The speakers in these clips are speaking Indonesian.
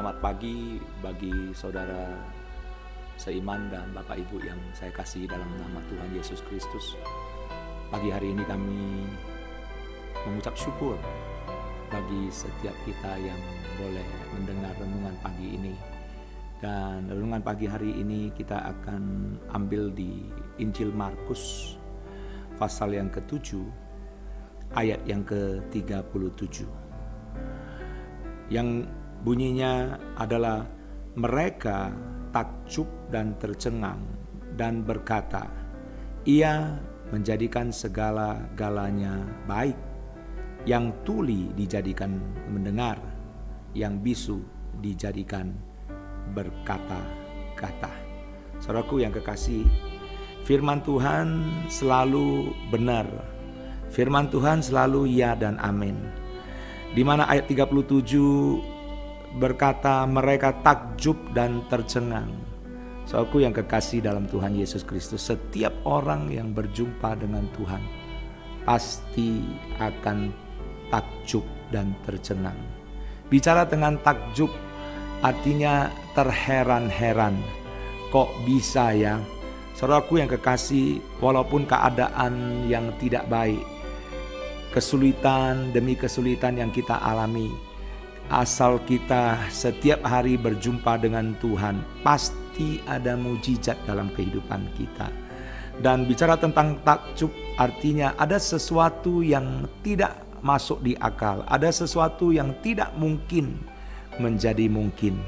Selamat pagi bagi saudara seiman dan Bapak Ibu yang saya kasihi dalam nama Tuhan Yesus Kristus. Pagi hari ini kami mengucap syukur bagi setiap kita yang boleh mendengar renungan pagi ini. Dan renungan pagi hari ini kita akan ambil di Injil Markus pasal yang ke-7 ayat yang ke-37. Yang bunyinya adalah mereka takjub dan tercengang dan berkata, ia menjadikan segala-galanya baik, yang tuli dijadikan mendengar, yang bisu dijadikan berkata-kata. Saudaraku yang kekasih, firman Tuhan selalu benar. Firman Tuhan selalu ya dan amin. Di mana ayat 37 berkata mereka takjub dan tercengang. Saudaraku yang kekasih dalam Tuhan Yesus Kristus, setiap orang yang berjumpa dengan Tuhan pasti akan takjub dan tercengang. Bicara dengan takjub artinya terheran-heran. Kok bisa ya? Saudaraku yang kekasih, walaupun keadaan yang tidak baik, kesulitan demi kesulitan yang kita alami, asal kita setiap hari berjumpa dengan Tuhan, pasti ada mujizat dalam kehidupan kita. Dan bicara tentang takjub artinya ada sesuatu yang tidak masuk di akal, ada sesuatu yang tidak mungkin menjadi mungkin.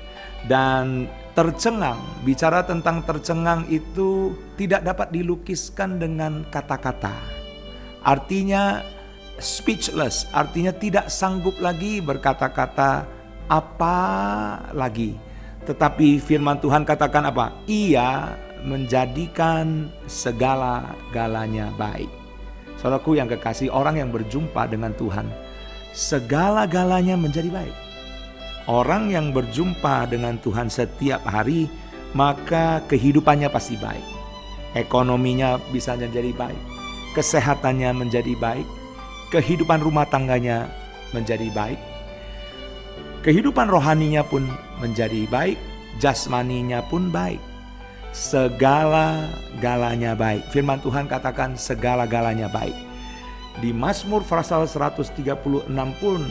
Dan tercengang, bicara tentang tercengang itu tidak dapat dilukiskan dengan kata-kata. Artinya speechless, artinya tidak sanggup lagi berkata-kata apa lagi. Tetapi firman Tuhan katakan apa? Ia menjadikan segala-galanya baik. Saudaraku yang kekasih, orang yang berjumpa dengan Tuhan, segala-galanya menjadi baik. Orang yang berjumpa dengan Tuhan setiap hari, maka kehidupannya pasti baik. Ekonominya bisa menjadi baik, kesehatannya menjadi baik, kehidupan rumah tangganya menjadi baik, kehidupan rohaninya pun menjadi baik, jasmaninya pun baik. Segala-galanya baik. Firman Tuhan katakan segala-galanya baik. Di Mazmur pasal 136 pun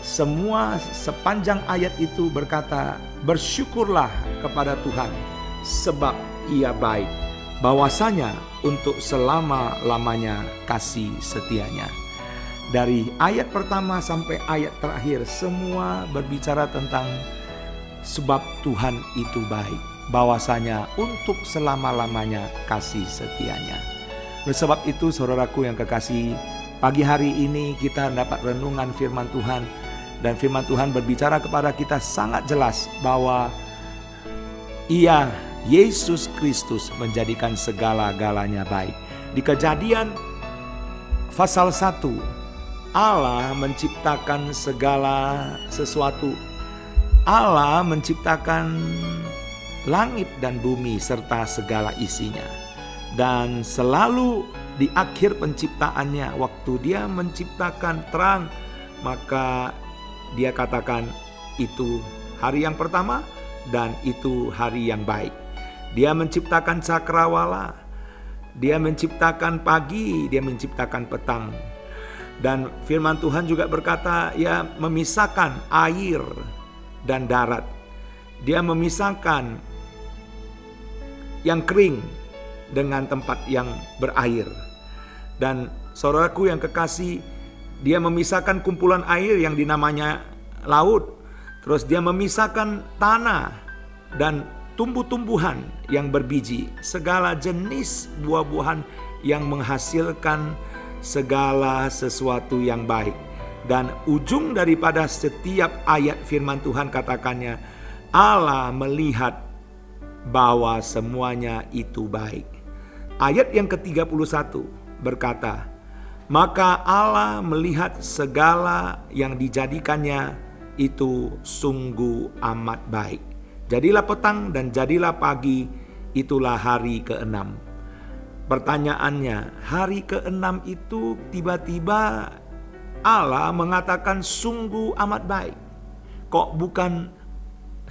semua sepanjang ayat itu berkata, bersyukurlah kepada Tuhan sebab ia baik, bahwasanya untuk selama-lamanya kasih setianya. Dari ayat pertama sampai ayat terakhir semua berbicara tentang sebab Tuhan itu baik, bahwasanya untuk selama-lamanya kasih setianya. Oleh sebab itu saudaraku yang kekasih, pagi hari ini kita dapat renungan firman Tuhan. Dan firman Tuhan berbicara kepada kita sangat jelas bahwa ia, Yesus Kristus, menjadikan segala-galanya baik. Di Kejadian pasal 1, Allah menciptakan segala sesuatu. Allah menciptakan langit dan bumi serta segala isinya. Dan selalu di akhir penciptaannya, waktu dia menciptakan terang, maka dia katakan itu hari yang pertama dan itu hari yang baik. Dia menciptakan cakrawala, dia menciptakan pagi, dia menciptakan petang. Dan firman Tuhan juga berkata, ia memisahkan air dan darat. Dia memisahkan yang kering dengan tempat yang berair. Dan saudaraku yang kekasih, dia memisahkan kumpulan air yang dinamanya laut. Terus dia memisahkan tanah dan tumbuh-tumbuhan yang berbiji, segala jenis buah-buahan yang menghasilkan segala sesuatu yang baik. Dan ujung daripada setiap ayat firman Tuhan katakannya, Allah melihat bahwa semuanya itu baik. Ayat yang ke-31 berkata, maka Allah melihat segala yang dijadikannya itu sungguh amat baik. Jadilah petang dan jadilah pagi, itulah hari ke-6. Pertanyaannya, hari ke-6 itu tiba-tiba Allah mengatakan sungguh amat baik. Kok bukan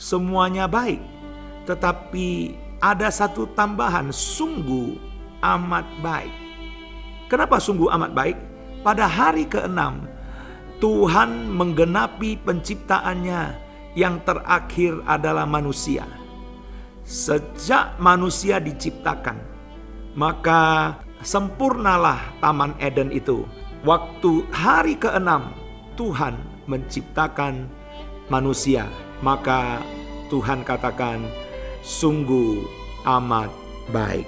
semuanya baik. Tetapi ada satu tambahan, sungguh amat baik. Kenapa sungguh amat baik? Pada hari ke-6, Tuhan menggenapi penciptaannya, yang terakhir adalah manusia. Sejak manusia diciptakan, maka sempurnalah Taman Eden itu. Waktu hari ke-6 Tuhan menciptakan manusia, maka Tuhan katakan sungguh amat baik.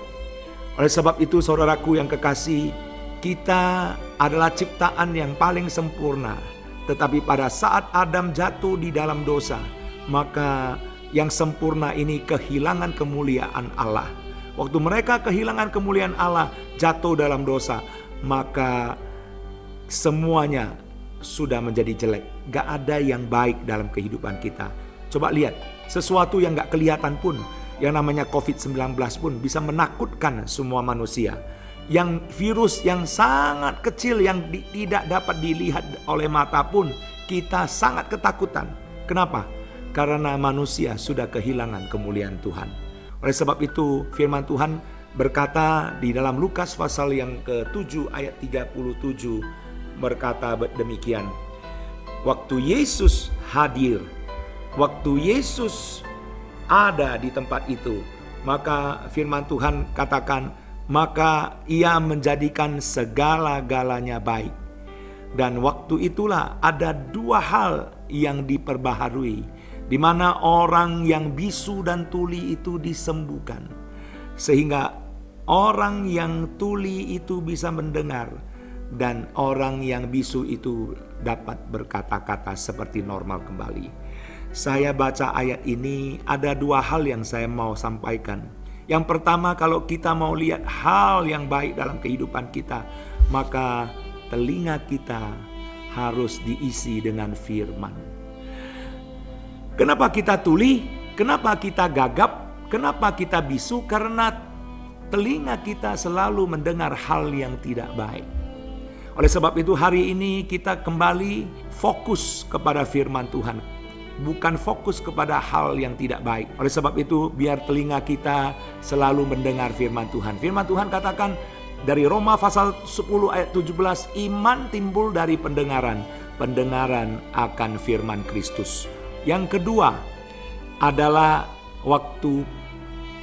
Oleh sebab itu saudaraku yang kekasih, kita adalah ciptaan yang paling sempurna. Tetapi pada saat Adam jatuh di dalam dosa, maka yang sempurna ini kehilangan kemuliaan Allah. Waktu mereka kehilangan kemuliaan Allah, jatuh dalam dosa, maka semuanya sudah menjadi jelek. Gak ada yang baik dalam kehidupan kita. Coba lihat, sesuatu yang gak kelihatan pun, yang namanya COVID-19 pun bisa menakutkan semua manusia. Yang virus yang sangat kecil yang tidak dapat dilihat oleh mata pun kita sangat ketakutan. Kenapa? Karena manusia sudah kehilangan kemuliaan Tuhan. Oleh sebab itu firman Tuhan berkata di dalam Lukas pasal yang ke-7 ayat 37 berkata demikian. Waktu Yesus hadir, waktu Yesus ada di tempat itu, maka firman Tuhan katakan, maka ia menjadikan segala-galanya baik. Dan waktu itulah ada dua hal yang diperbaharui, di mana orang yang bisu dan tuli itu disembuhkan, sehingga orang yang tuli itu bisa mendengar, dan orang yang bisu itu dapat berkata-kata seperti normal kembali. Saya baca ayat ini, ada dua hal yang saya mau sampaikan. Yang pertama, kalau kita mau lihat hal yang baik dalam kehidupan kita, maka telinga kita harus diisi dengan firman. Kenapa kita tuli? Kenapa kita gagap? Kenapa kita bisu? Karena telinga kita selalu mendengar hal yang tidak baik. Oleh sebab itu hari ini kita kembali fokus kepada firman Tuhan, bukan fokus kepada hal yang tidak baik. Oleh sebab itu biar telinga kita selalu mendengar firman Tuhan. Firman Tuhan katakan dari Roma pasal 10 ayat 17, iman timbul dari pendengaran, pendengaran akan firman Kristus. Yang kedua adalah waktu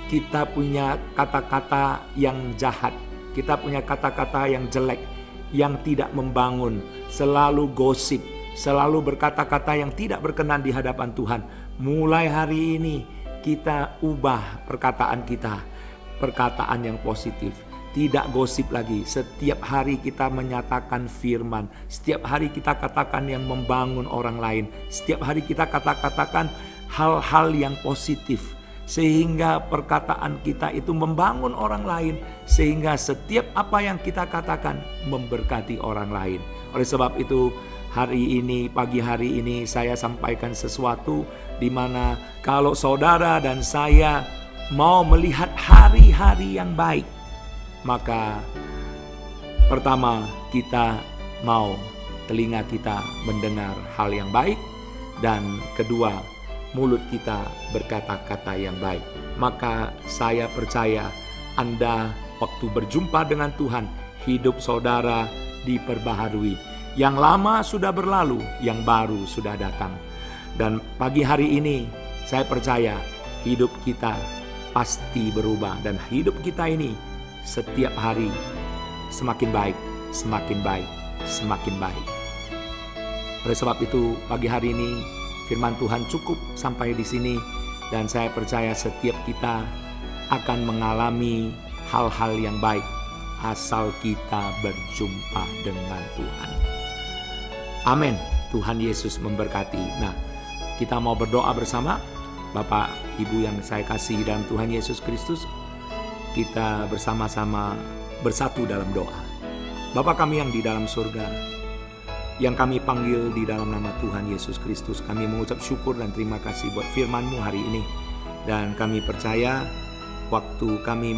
kita punya kata-kata yang jahat, kita punya kata-kata yang jelek, yang tidak membangun, selalu gosip, selalu berkata-kata yang tidak berkenan di hadapan Tuhan. Mulai hari ini kita ubah perkataan kita, perkataan yang positif. Tidak gosip lagi. Setiap hari kita menyatakan firman. Setiap hari kita katakan yang membangun orang lain. Setiap hari kita katakan hal-hal yang positif, sehingga perkataan kita itu membangun orang lain, sehingga setiap apa yang kita katakan memberkati orang lain. Oleh sebab itu hari ini, pagi hari ini saya sampaikan sesuatu di mana kalau saudara dan saya mau melihat hari-hari yang baik, maka pertama kita mau telinga kita mendengar hal yang baik, dan kedua mulut kita berkata-kata yang baik. Maka saya percaya Anda waktu berjumpa dengan Tuhan, hidup saudara diperbaharui. Yang lama sudah berlalu, yang baru sudah datang. Dan pagi hari ini saya percaya hidup kita pasti berubah, dan hidup kita ini setiap hari semakin baik, semakin baik, semakin baik. Oleh sebab itu pagi hari ini firman Tuhan cukup sampai di sini, dan saya percaya setiap kita akan mengalami hal-hal yang baik asal kita berjumpa dengan Tuhan. Amin. Tuhan Yesus memberkati. Nah, kita mau berdoa bersama. Bapak, Ibu yang saya kasih dalam Tuhan Yesus Kristus, kita bersama-sama bersatu dalam doa. Bapa kami yang di dalam surga, yang kami panggil di dalam nama Tuhan Yesus Kristus, kami mengucap syukur dan terima kasih buat firman-Mu hari ini. Dan kami percaya waktu kami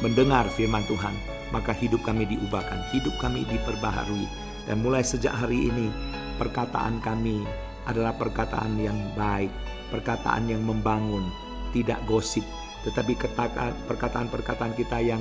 mendengar firman Tuhan, maka hidup kami diubahkan, hidup kami diperbaharui. Dan mulai sejak hari ini, perkataan kami adalah perkataan yang baik, perkataan yang membangun, tidak gosip, tetapi perkataan-perkataan kita yang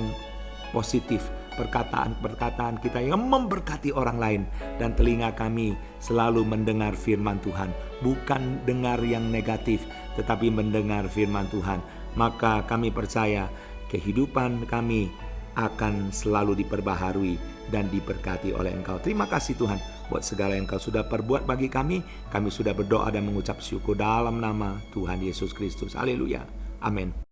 positif, perkataan-perkataan kita yang memberkati orang lain. Dan telinga kami selalu mendengar firman Tuhan, bukan dengar yang negatif, tetapi mendengar firman Tuhan. Maka kami percaya kehidupan kami akan selalu diperbaharui dan diberkati oleh Engkau. Terima kasih Tuhan buat segala yang Engkau sudah perbuat bagi kami. Kami sudah berdoa dan mengucap syukur dalam nama Tuhan Yesus Kristus. Haleluya. Amin.